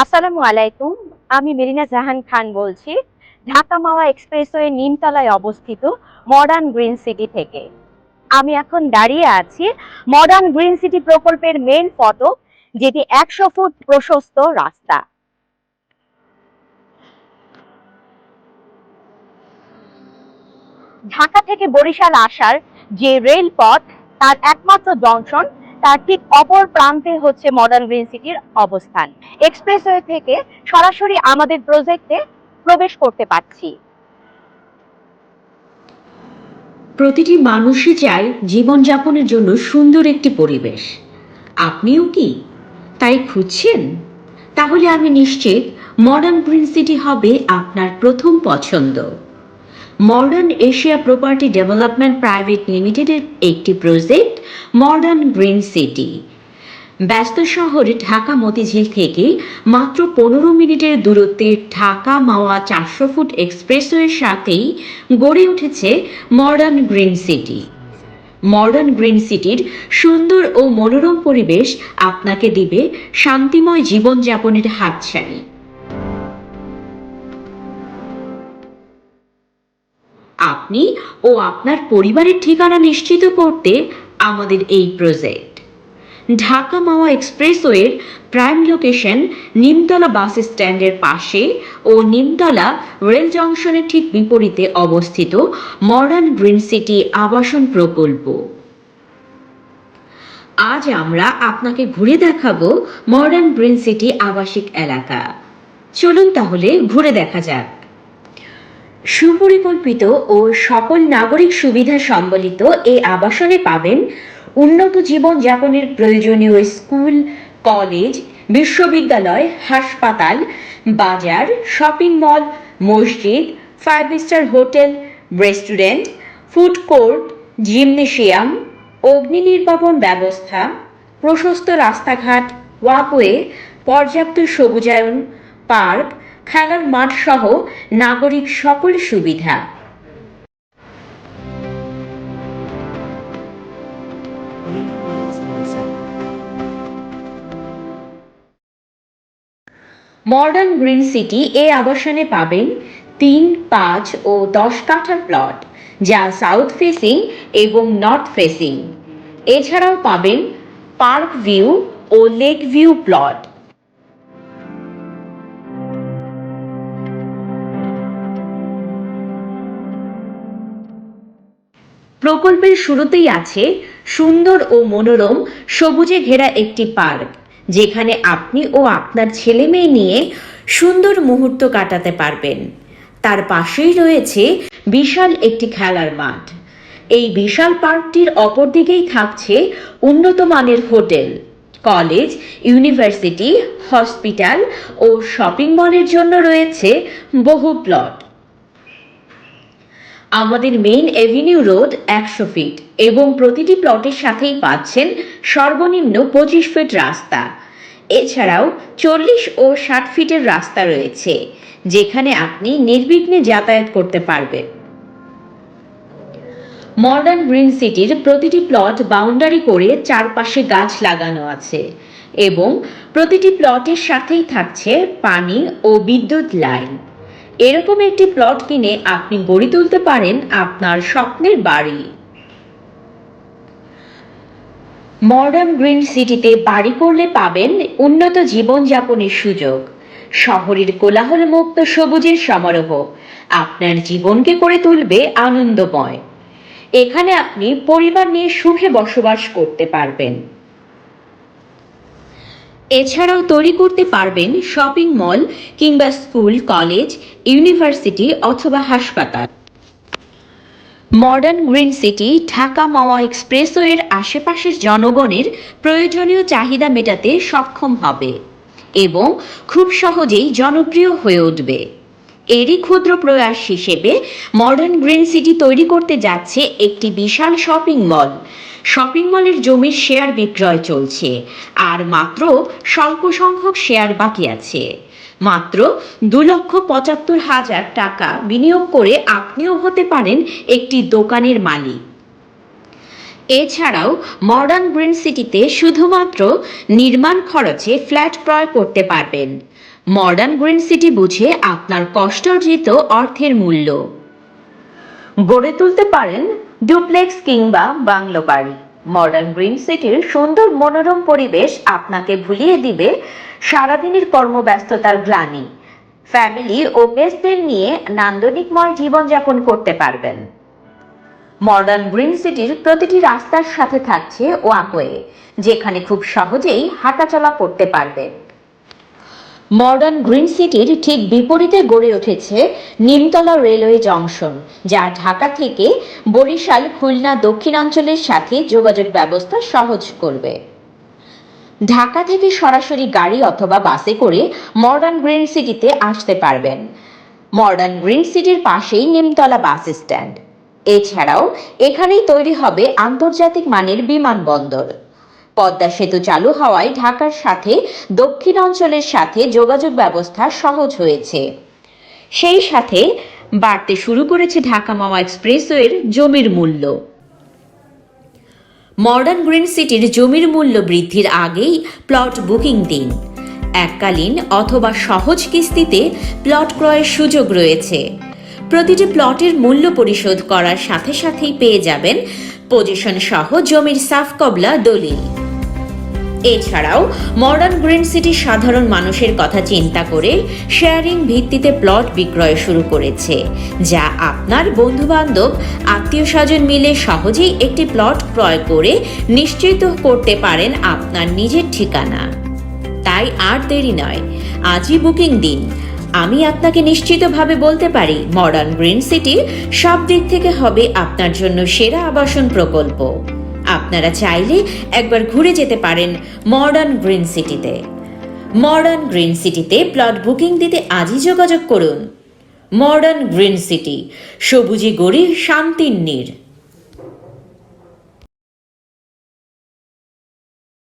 আসসালামু আলাইকুম। আমি মেরিনা জাহান খান বলছি ঢাকা মাওয়া এক্সপ্রেসওয়ে নিমতলায় অবস্থিত মডার্ন গ্রিন সিটি থেকে। আমি এখন দাঁড়িয়ে আছি মডার্ন গ্রিন সিটি প্রকল্পের মেইন ফটক, যেটি ১০০ ফুট প্রশস্ত রাস্তা। ঢাকা থেকে বরিশাল আসার যে রেলপথ, তার একমাত্র জংশন, তার ঠিক অপর প্রান্তে হচ্ছে মডার্ন গ্রিন সিটির অবস্থান। এক্সপ্রেসওয়ে থেকে সরাসরি আমাদের প্রজেক্টে প্রবেশ করতে পারছি। প্রতিটি মানুষই চায় জীবনযাপনের জন্য সুন্দর একটি পরিবেশ। আপনিও কি তাই খুঁজছেন? তাহলে আমি নিশ্চিত মডার্ন গ্রিন সিটি হবে আপনার প্রথম পছন্দ। Modern Asia property development private লিমিটেডের একটি প্রজেক্ট মডার্ন গ্রিন সিটি ব্যস্ত শহরে ঢাকা মতিঝিল থেকে মাত্র 15 মিনিটের দূরত্বে ঢাকা মাওয়া 400 ফুট এক্সপ্রেসওয়ের সাথেই গড়ে উঠেছে modern green city. Modern green সিটির সুন্দর ও মনোরম পরিবেশ আপনাকে দিবে শান্তিময় জীবনযাপনের হাতছানি। আপনি ও আপনার পরিবারের ঠিকানা নিশ্চিত করতে আমাদের এই প্রজেক্ট। ঢাকা মাওয়া এক্সপ্রেসওয়ের প্রাইম লোকেশন নিমতলা বাস স্ট্যান্ডের পাশে ও নিমতলা রেল জংশনের ঠিক বিপরীতে অবস্থিত মডার্ন গ্রিন সিটি আবাসন প্রকল্প। আজ আমরা আপনাকে ঘুরে দেখাবো মডার্ন গ্রিন সিটি আবাসিক এলাকা। চলুন তাহলে ঘুরে দেখা যাক। সুপরিকল্পিত ও সকল নাগরিক সুবিধা সম্বলিত এই আবাসনে পাবেন উন্নত জীবনযাপনের প্রয়োজনীয় স্কুল, কলেজ, বিশ্ববিদ্যালয়, হাসপাতাল, বাজার, শপিং মল, মসজিদ, 5 star hotel, restaurant, food court, gymnasium, অগ্নি নির্বাপন ব্যবস্থা, প্রশস্ত রাস্তাঘাট, ওয়াকওয়ে, পর্যাপ্ত সবুজায়ন, পার্ক, খেলার মাঠ সহ নাগরিক সকল সুবিধা। মডার্ন গ্রিন সিটি এই আবাসনে পাবেন 3, 5 ও 10 কাঠার প্লট, যা সাউথ ফেসিং এবং নর্থ ফেসিং। এছাড়াও পাবেন পার্ক ভিউ ও লেক ভিউ প্লট। প্রকল্পের শুরুতেই আছে সুন্দর ও মনোরম সবুজে ঘেরা একটি পার্ক, যেখানে আপনি ও আপনার ছেলে মেয়ে নিয়ে সুন্দর মুহূর্ত কাটাতে পারবেন। তার পাশেই রয়েছে বিশাল একটি খেলার মাঠ। এই বিশাল পার্কটির অপর দিকেই থাকছে উন্নত মানের হোটেল, কলেজ, ইউনিভার্সিটি, হসপিটাল ও শপিং মলের জন্য রয়েছে বহু প্লট। আমাদের মেইন এভিনিউ রোড 100 ফিট এবং প্রতিটি প্লটের সাথেই পাচ্ছেন সর্বনিম্ন 25 ফিট রাস্তা। এছাড়াও 40 ও 60 ফিটের রাস্তা রয়েছে, যেখানে আপনি নির্বিঘ্নে যাতায়াত করতে পারবেন। মডার্ন গ্রিন সিটির প্রতিটি প্লট বাউন্ডারি করে চারপাশে গাছ লাগানো আছে এবং প্রতিটি প্লটের সাথেই থাকছে পানি ও বিদ্যুৎ লাইন। এরকম একটি প্লট কিনে আপনি গড়ে তুলতে পারেন আপনার স্বপ্নের বাড়ি। মডার্ন গ্রিন সিটিতে বাড়ি করলে পাবেন উন্নত জীবনযাপনের সুযোগ, শহরের কোলাহল মুক্ত সবুজের সমারোহ আপনার জীবনকে করে তুলবে আনন্দময়। এখানে আপনি পরিবার নিয়ে সুখে বসবাস করতে পারবেন। এছাড়াও তৈরি করতে পারবেন শপিং মল কিংবা স্কুল, কলেজ, ইউনিভার্সিটি অথবা হাসপাতাল। মডার্ন গ্রিন সিটি ঢাকা মাওয়া এক্সপ্রেসওয়ের আশেপাশের জনগণের প্রয়োজনীয় চাহিদা মেটাতে সক্ষম হবে এবং খুব সহজেই জনপ্রিয় হয়ে উঠবে। এরই ক্ষুদ্র প্রয়াস হিসেবে মডার্ন গ্রিন সিটি তৈরি করতে যাচ্ছে একটি বিশাল শপিং মল। শপিং মলের জমির শেয়ার বিক্রয় চলছে, আর মাত্র স্বল্প সংখ্যক শেয়ার বাকি আছে। মাত্র 2,75,000 টাকা বিনিয়োগ করে আপনিও হতে পারেন একটি দোকানের মালিক। এছাড়াও মডার্ন গ্রিন সিটিতে শুধুমাত্র নির্মাণ খরচে ফ্ল্যাট ক্রয় করতে পারবেন। মডার্ন গ্রিন সিটি বুঝে আপনার কষ্টার্জিত অর্থের মূল্য। গড়ে তুলতে পারেন ডুপ্লেক্স কিংবা বাংলো বাড়ি। মডার্ন গ্রিন সিটির সুন্দর মনোরম পরিবেশ আপনাকে ভুলিয়ে দিবে সারাদিনের কর্মব্যস্ততার গ্লানি। ফ্যামিলি ও গেস্টদের নিয়ে নান্দনিকময় জীবনযাপন করতে পারবেন। মডার্ন গ্রিন সিটির প্রতিটি রাস্তার সাথে থাকছে ওয়াকওয়ে, যেখানে খুব সহজেই হাঁটাচলা করতে পারবেন। মডার্ন গ্রিন সিটির ঠিক বিপরীতে গড়ে উঠেছে নিমতলা রেলওয়ে জংশন, যা ঢাকা থেকে বরিশাল, খুলনা দক্ষিণাঞ্চলের সাথে যোগাযোগ ব্যবস্থা সহজ করবে। ঢাকা থেকে সরাসরি গাড়ি অথবা বাসে করে মডার্ন গ্রিন সিটিতে আসতে পারবেন। মডার্ন গ্রিন সিটির পাশেই নিমতলা বাস স্ট্যান্ড। এছাড়াও এখানেই তৈরি হবে আন্তর্জাতিক মানের বিমানবন্দর। পদ্মা সেতু চালু হওয়ায় ঢাকার সাথে দক্ষিণাঞ্চলের সাথে যোগাযোগ ব্যবস্থা সহজ হয়েছে। সেই সাথে বাড়তে শুরু করেছে ঢাকা মাওয়া এক্সপ্রেসওয়ের জমির মূল্য। মডার্ন গ্রিন সিটির জমির মূল্য বৃদ্ধির আগেই প্লট বুকিং দিন। এককালীন অথবা সহজ কিস্তিতে প্লট ক্রয়ের সুযোগ রয়েছে। প্রতিটি প্লটের মূল্য পরিশোধ করার সাথে সাথেই পেয়ে যাবেন পজিশন সহ জমির সাফ কবলা দলিল। এছাড়াও মডার্ন গ্রিন সিটি সাধারণ মানুষের কথা চিন্তা করে শেয়ারিং ভিত্তিতে প্লট বিক্রয় শুরু করেছে, যা আপনার বন্ধুবান্ধব আত্মীয় স্বজন মিলে সহজেই একটি প্লট ক্রয় করে নিশ্চিত করতে পারেন আপনার নিজের ঠিকানা। তাই আর দেরি নয়, আজই বুকিং দিন। আমি আপনাকে নিশ্চিতভাবে বলতে পারি মডার্ন গ্রিন সিটি সব দিক থেকে হবে আপনার জন্য সেরা আবাসন প্রকল্প। আপনারা চাইলে একবার ঘুরে যেতে পারেন মডার্ন গ্রিন সিটিতে। মডার্ন গ্রিন সিটিতে প্লট বুকিং দিতে আজই যোগাযোগ করুন। মডার্ন গ্রিন সিটি, সবুজে গড়ি শান্তির নীড়।